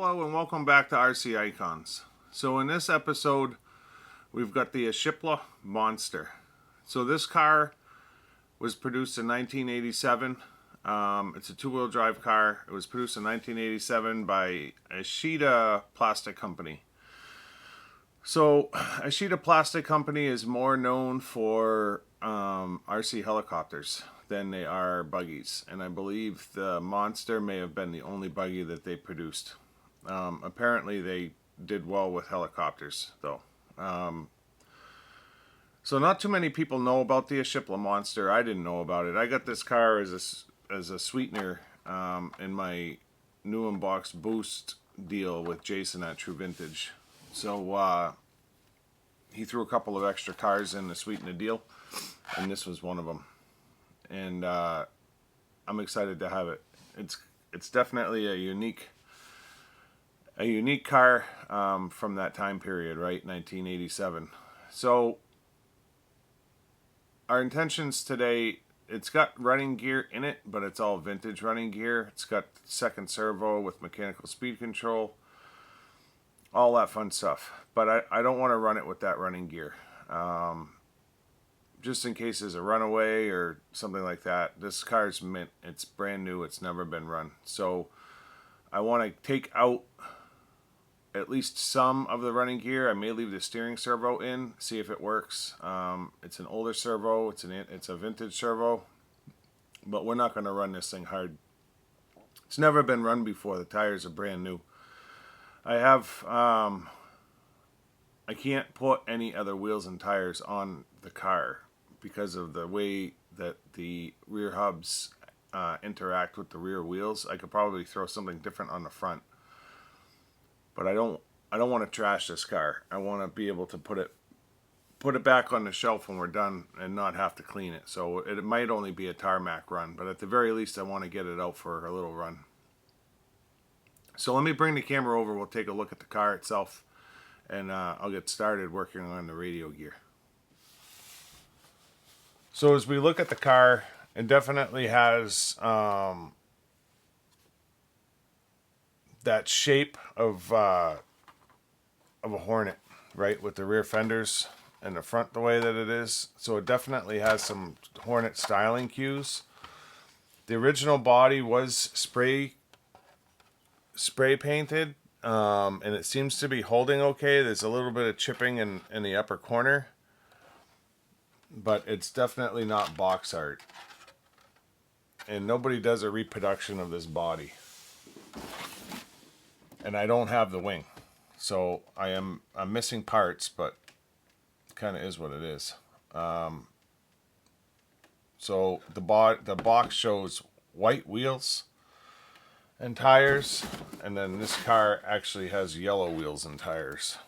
Hello and welcome back to RC Icons. So in this episode, we've got the Ishipla Monster. So this car was produced in 1987. It's a two-wheel drive car. It was produced in 1987 by Ishipla Plastic Company. So Ishipla Plastic Company is more known for RC helicopters than they are buggies. And I believe the Monster may have been the only buggy that they produced. Apparently they did well with helicopters though. So not too many people know about the Ishipla Monster. I didn't know about it. I got this car as a sweetener in my new unboxed boost deal with Jason at True Vintage. So he threw a couple of extra cars in to sweeten the deal, and this was one of them. And I'm excited to have it. It's definitely a unique car from that time period, right? 1987. So our intentions today, it's got running gear in it, but it's all vintage running gear. It's got second servo with mechanical speed control, all that fun stuff. But I don't want to run it with that running gear. Just in case there's a runaway or something like that. This car's mint. It's brand new. It's never been run. So I want to take out at least some of the running gear. I may leave the steering servo in, see if it works. It's an older servo. It's a vintage servo. But we're not going to run this thing hard. It's never been run before. The tires are brand new. I can't put any other wheels and tires on the car because of the way that the rear hubs interact with the rear wheels. I could probably throw something different on the front, but I don't want to trash this car. I want to be able to put it back on the shelf when we're done and not have to clean it. So it might only be a tarmac run, but at the very least I want to get it out for a little run. So let me bring the camera over. We'll take a look at the car itself, and I'll get started working on the radio gear. So as we look at the car, it definitely has that shape of a Hornet, right? With the rear fenders and the front the way that it is. So it definitely has some Hornet styling cues. The original body was spray painted, and it seems to be holding okay. There's a little bit of chipping in the upper corner, but it's definitely not box art. And nobody does a reproduction of this body. And I don't have the wing, so I'm missing parts, but it kind of is what it is. So the box shows white wheels and tires, and then this car actually has yellow wheels and tires.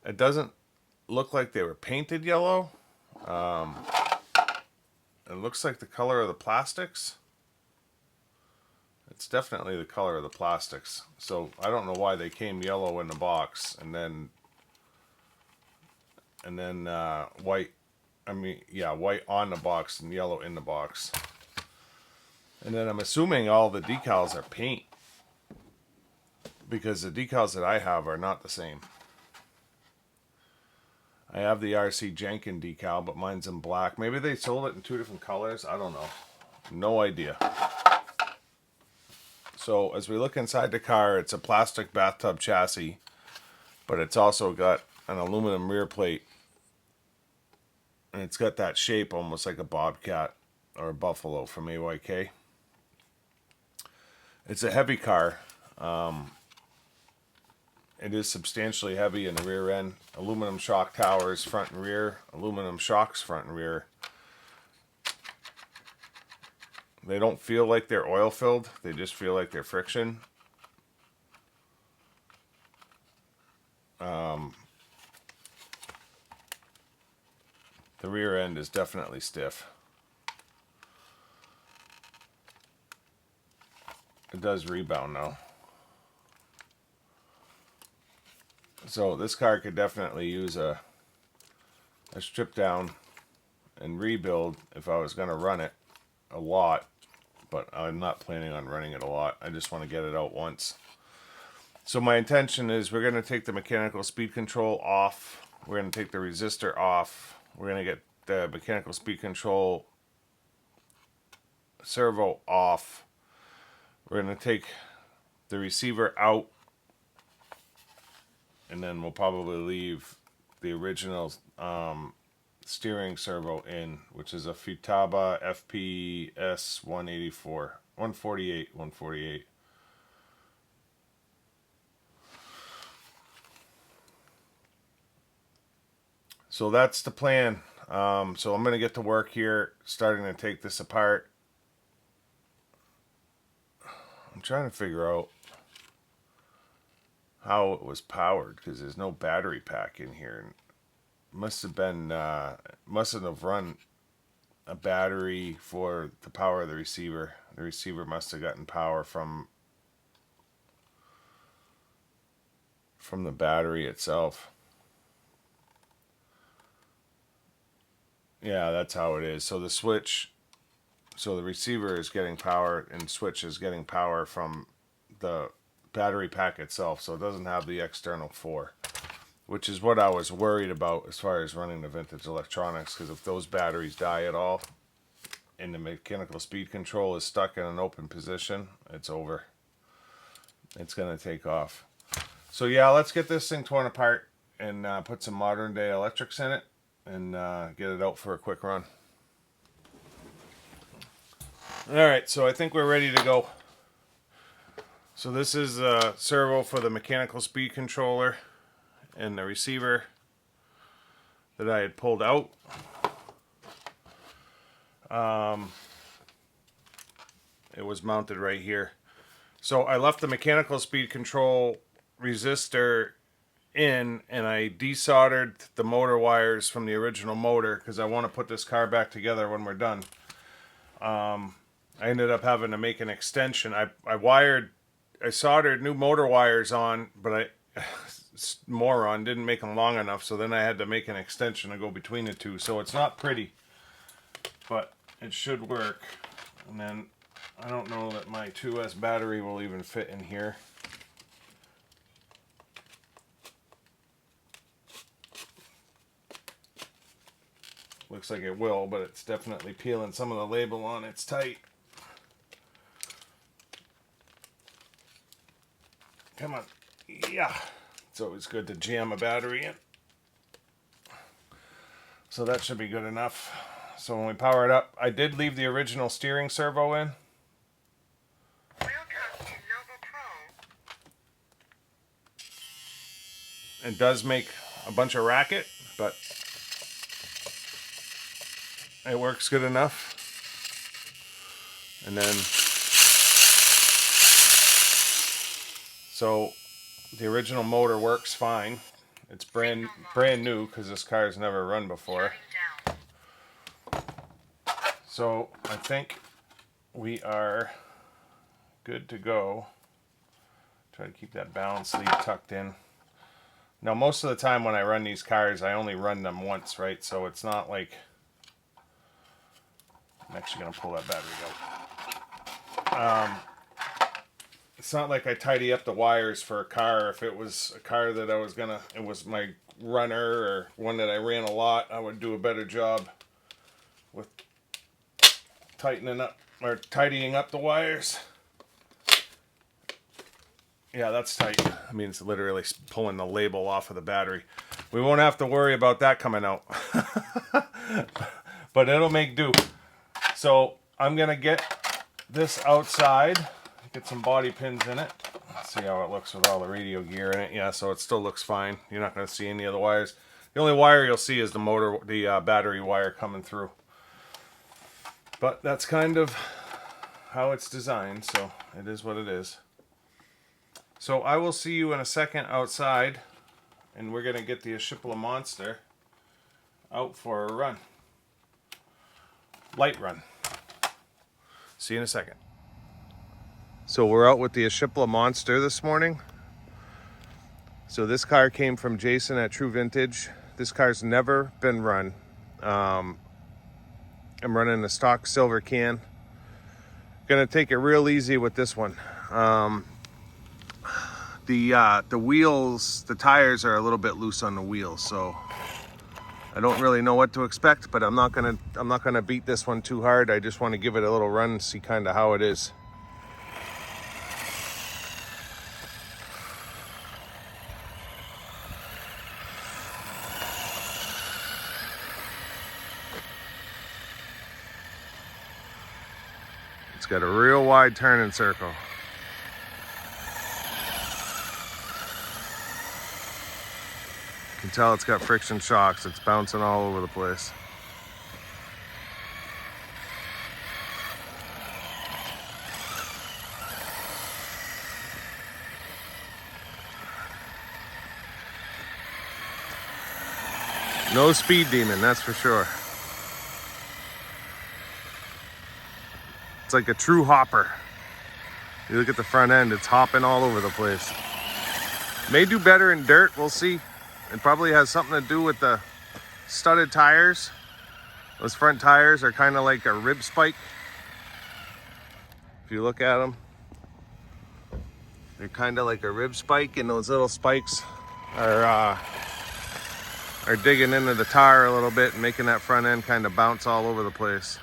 It doesn't look like they were painted yellow. It looks like the color of the plastics. It's definitely the color of the plastics. So I don't know why they came yellow in the box and then white. White on the box and yellow in the box. And then I'm assuming all the decals are paint, because the decals that I have are not the same. I have the RC Jenkin decal, but mine's in black. Maybe they sold it in two different colors. I don't know. No idea. So as we look inside the car, it's a plastic bathtub chassis, but it's also got an aluminum rear plate. And it's got that shape almost like a bobcat or a buffalo from AYK. It's a heavy car. It is substantially heavy in the rear end. Aluminum shock towers front and rear. Aluminum shocks front and rear. They don't feel like they're oil filled. They just feel like they're friction. The rear end is definitely stiff. It does rebound though. So this car could definitely use a strip down and rebuild if I was going to run it a lot, but I'm not planning on running it a lot. I just want to get it out once. So my intention is we're going to take the mechanical speed control off. We're going to take the resistor off. We're going to get the mechanical speed control servo off. We're going to take the receiver out. And then we'll probably leave the original steering servo in, which is a Futaba FPS 148. So that's the plan. So I'm going to get to work here, starting to take this apart. I'm trying to figure out how it was powered, because there's no battery pack in here. Mustn't have run a battery for the power of the receiver. The receiver must have gotten power from the battery itself. Yeah, that's how it is. So the receiver is getting power and switch is getting power from the battery pack itself, so it doesn't have the external 4, which is what I was worried about as far as running the vintage electronics, because if those batteries die at all and the mechanical speed control is stuck in an open position, it's over. It's going to take off. So yeah, let's get this thing torn apart and put some modern day electrics in it and get it out for a quick run. Alright, so I think we're ready to go. So this is a servo for the mechanical speed controller and the receiver that I had pulled out. It was mounted right here. So I left the mechanical speed control resistor in, and I desoldered the motor wires from the original motor because I want to put this car back together when we're done. I ended up having to make an extension. I soldered new motor wires on, but moron, didn't make them long enough, so then I had to make an extension to go between the two. So it's not pretty, but it should work. And then I don't know that my 2S battery will even fit in here. Looks like it will, but it's definitely peeling some of the label on. It's tight. Come on. Yeah. It's always good to jam a battery in. So that should be good enough. So when we power it up, I did leave the original steering servo in. It does make a bunch of racket, but it works good enough. And then, so the original motor works fine. It's brand new because this car's never run before. So I think we are good to go. Try to keep that balance lead tucked in. Now most of the time when I run these cars, I only run them once, right? So it's not like... I'm actually going to pull that battery out. It's not like I tidy up the wires for a car. If it was a car that I was gonna, it was my runner or one that I ran a lot, I would do a better job with tightening up or tidying up the wires. Yeah, that's tight. I mean, it's literally pulling the label off of the battery. We won't have to worry about that coming out. But it'll make do. So I'm gonna get this outside, get some body pins in it. Let's see how it looks with all the radio gear in it. Yeah, so it still looks fine. You're not gonna see any of the wires. The only wire you'll see is the battery wire coming through. But that's kind of how it's designed, so it is what it is. So I will see you in a second outside, and we're gonna get the Ishipla Monster out for a run. Light run. See you in a second. So we're out with the Ishipla Monster this morning. So this car came from Jason at True Vintage. This car's never been run. I'm running a stock silver can. Gonna take it real easy with this one. the wheels, the tires are a little bit loose on the wheels, so I don't really know what to expect, but I'm not gonna beat this one too hard. I just want to give it a little run and see kind of how it is. It's got a real wide turning circle. You can tell it's got friction shocks. It's bouncing all over the place. No speed demon, that's for sure. It's like a true hopper. You look at the front end, it's hopping all over the place. May do better in dirt, we'll see. It probably has something to do with the studded tires. Those front tires are kind of like a rib spike. If you look at them, they're kind of like a rib spike, and those little spikes are digging into the tire a little bit and making that front end kind of bounce all over the place.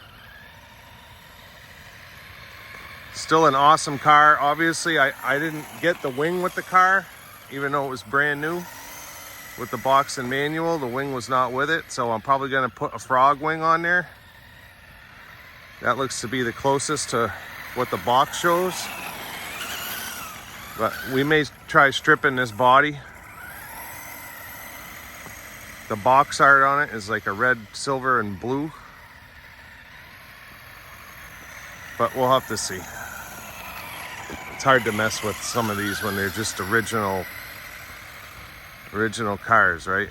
Still an awesome car. Obviously, I didn't get the wing with the car, even though it was brand new. With the box and manual, the wing was not with it, so I'm probably going to put a frog wing on there. That looks to be the closest to what the box shows. But we may try stripping this body. The box art on it is like a red, silver, and blue. But we'll have to see. It's hard to mess with some of these when they're just original cars, right?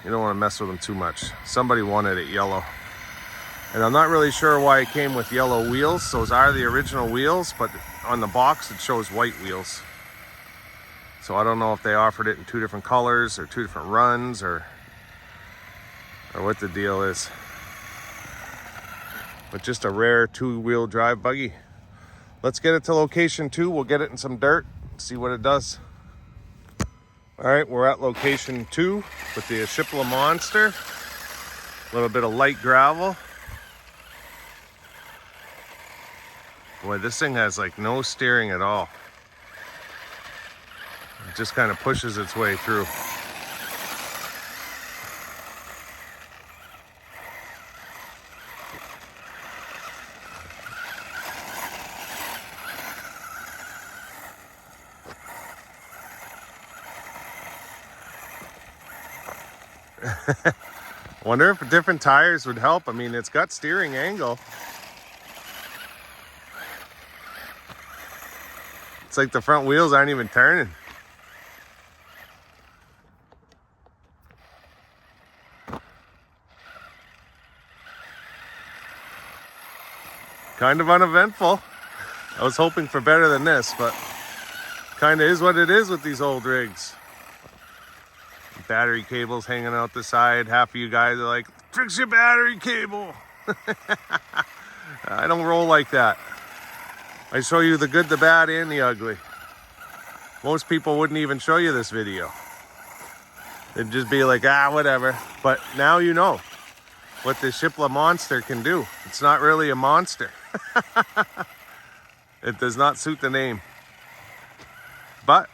You don't want to mess with them too much. Somebody wanted it yellow. And I'm not really sure why it came with yellow wheels. Those are the original wheels, but on the box it shows white wheels. So I don't know if they offered it in two different colors or two different runs or what the deal is. But just a rare two-wheel drive buggy. Let's get it to location 2. We'll get it in some dirt, see what it does. All right, we're at location 2 with the Ishipla Monster. A little bit of light gravel. Boy, this thing has like no steering at all. It just kind of pushes its way through. Wonder if different tires would help. I mean, it's got steering angle. It's like the front wheels aren't even turning. Kind of uneventful. I was hoping for better than this, but kind of is what it is with these old rigs. Battery cables hanging out the side. Half of you guys are like, fix your battery cable. I don't roll like that. I show you the good, the bad, and the ugly. Most people wouldn't even show you this video. They'd just be like, whatever. But now you know what the Ishipla Monster can do. It's not really a monster. It does not suit the name. But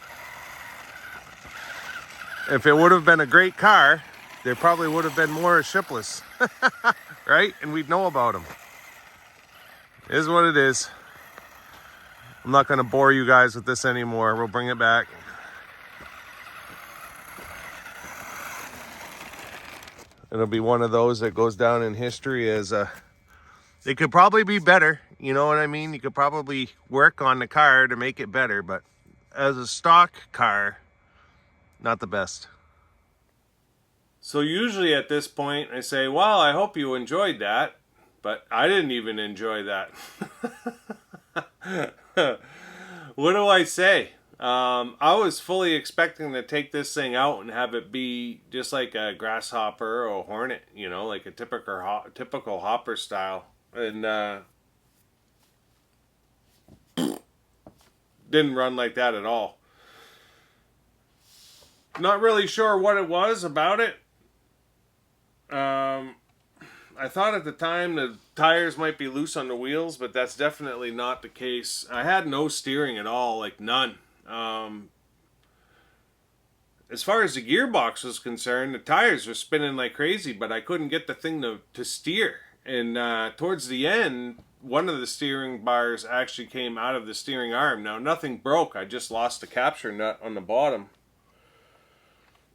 if it would have been a great car, there probably would have been more Ishiplas, right? And we'd know about them. It is what it is. I'm not going to bore you guys with this anymore. We'll bring it back. It'll be one of those that goes down in history as it could probably be better. You know what I mean? You could probably work on the car to make it better, but as a stock car, not the best. So usually at this point I say, well, I hope you enjoyed that, but I didn't even enjoy that. What do I say? I was fully expecting to take this thing out and have it be just like a grasshopper or a hornet, you know, like a typical hopper style. And didn't run like that at all. Not really sure what it was about it. I thought at the time the tires might be loose on the wheels, but that's definitely not the case. I had no steering at all, like none. As far as the gearbox was concerned, the tires were spinning like crazy, but I couldn't get the thing to steer. And towards the end, one of the steering bars actually came out of the steering arm. Now, nothing broke. I just lost the capture nut on the bottom.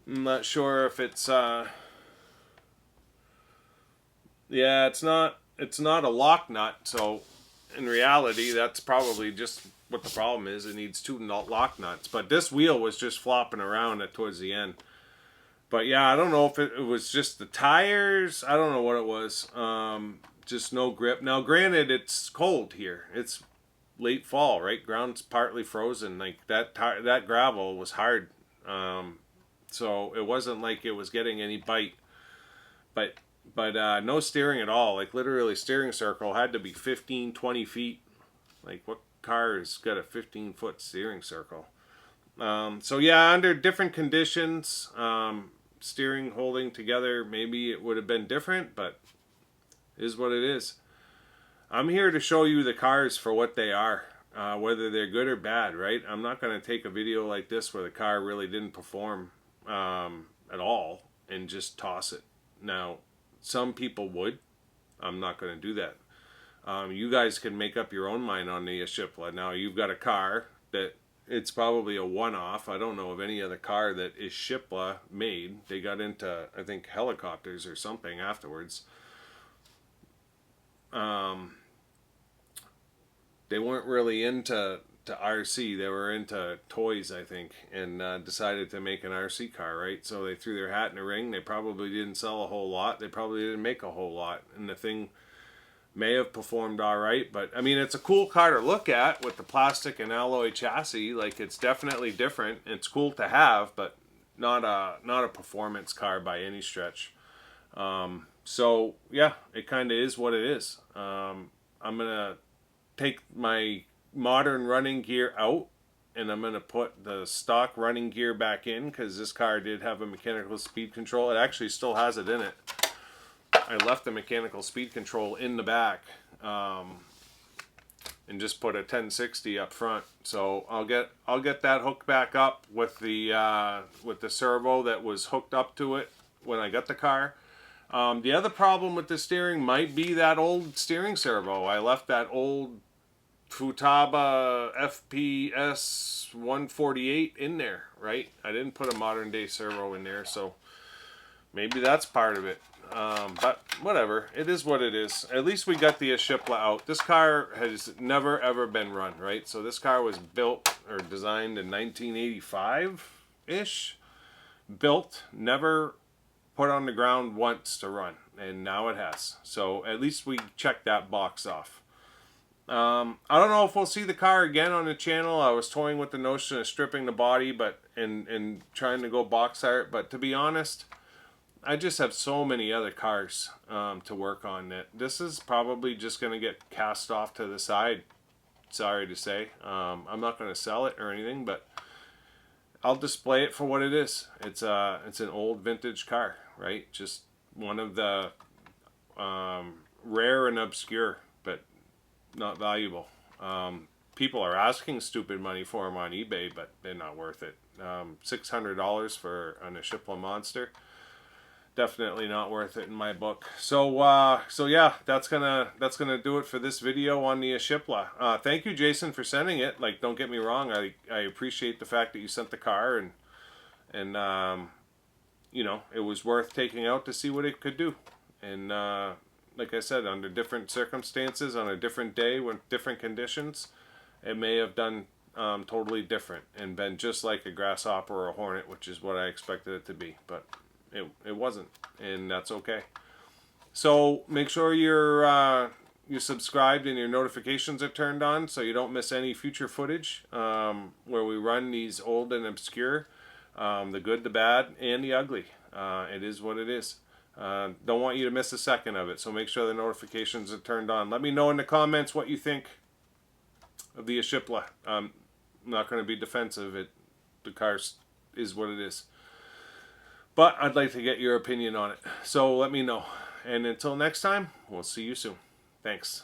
I'm not sure if it's... yeah, it's not a lock nut, so in reality, that's probably just what the problem is. It needs two lock nuts. But this wheel was just flopping around towards the end. But yeah, I don't know if it was just the tires. I don't know what it was. Just no grip. Now, granted, it's cold here. It's late fall, right? Ground's partly frozen. Like that gravel was hard. So it wasn't like it was getting any bite. But no steering at all. Like literally steering circle had to be 15, 20 feet. Like what car has got a 15-foot steering circle? So yeah, under different conditions, steering holding together, maybe it would have been different, but it is what it is. I'm here to show you the cars for what they are, whether they're good or bad, right? I'm not going to take a video like this where the car really didn't perform at all and just toss it. Now, some people would. I'm not going to do that. You guys can make up your own mind on the Ishipla. Now, you've got a car that it's probably a one-off. I don't know of any other car that Ishipla made. They got into, I think, helicopters or something afterwards. They weren't really into RC. They were into toys, I think, and decided to make an RC car, right? So they threw their hat in the ring. They probably didn't sell a whole lot. They probably didn't make a whole lot. And the thing may have performed all right. But, I mean, it's a cool car to look at with the plastic and alloy chassis. Like, it's definitely different. It's cool to have, but not a performance car by any stretch. So, yeah, it kind of is what it is. I'm going to take my modern running gear out, and I'm going to put the stock running gear back in, because this car did have a mechanical speed control. It actually still has it in it. I left the mechanical speed control in the back, and just put a 1060 up front. So I'll get that hooked back up with the servo that was hooked up to it when I got the car. The other problem with the steering might be that old steering servo. I left that old Futaba FPS 148 in there, right? I didn't put a modern day servo in there, so maybe that's part of it. But whatever, it is what it is. At least we got the Ishipla out. This car has never ever been run, right? So this car was built or designed in 1985-ish. Built, never put on the ground once to run, and now it has. So at least we checked that box off. I don't know if we'll see the car again on the channel. I was toying with the notion of stripping the body, but and trying to go box art. But to be honest, I just have so many other cars to work on that this is probably just going to get cast off to the side. Sorry to say. I'm not going to sell it or anything, but I'll display it for what it is. It's an old vintage car, right? Just one of the rare and obscure, but not valuable. People are asking stupid money for them on eBay, but they're not worth it. $600 for an Ishipla Monster, definitely not worth it in my book. So yeah, that's gonna do it for this video on the Ishipla. Thank you, Jason, for sending it. Like, don't get me wrong, I appreciate the fact that you sent the car, and you know, it was worth taking out to see what it could do. And like I said, under different circumstances, on a different day, with different conditions, it may have done totally different and been just like a grasshopper or a hornet, which is what I expected it to be. But it wasn't, and that's okay. So make sure you're subscribed and your notifications are turned on so you don't miss any future footage where we run these old and obscure, the good, the bad, and the ugly. It is what it is. Don't want you to miss a second of it, so make sure the notifications are turned on. Let me know in the comments what you think of the Ishipla. I'm not going to be defensive. The car is what it is. But I'd like to get your opinion on it. So let me know. And until next time, we'll see you soon. Thanks.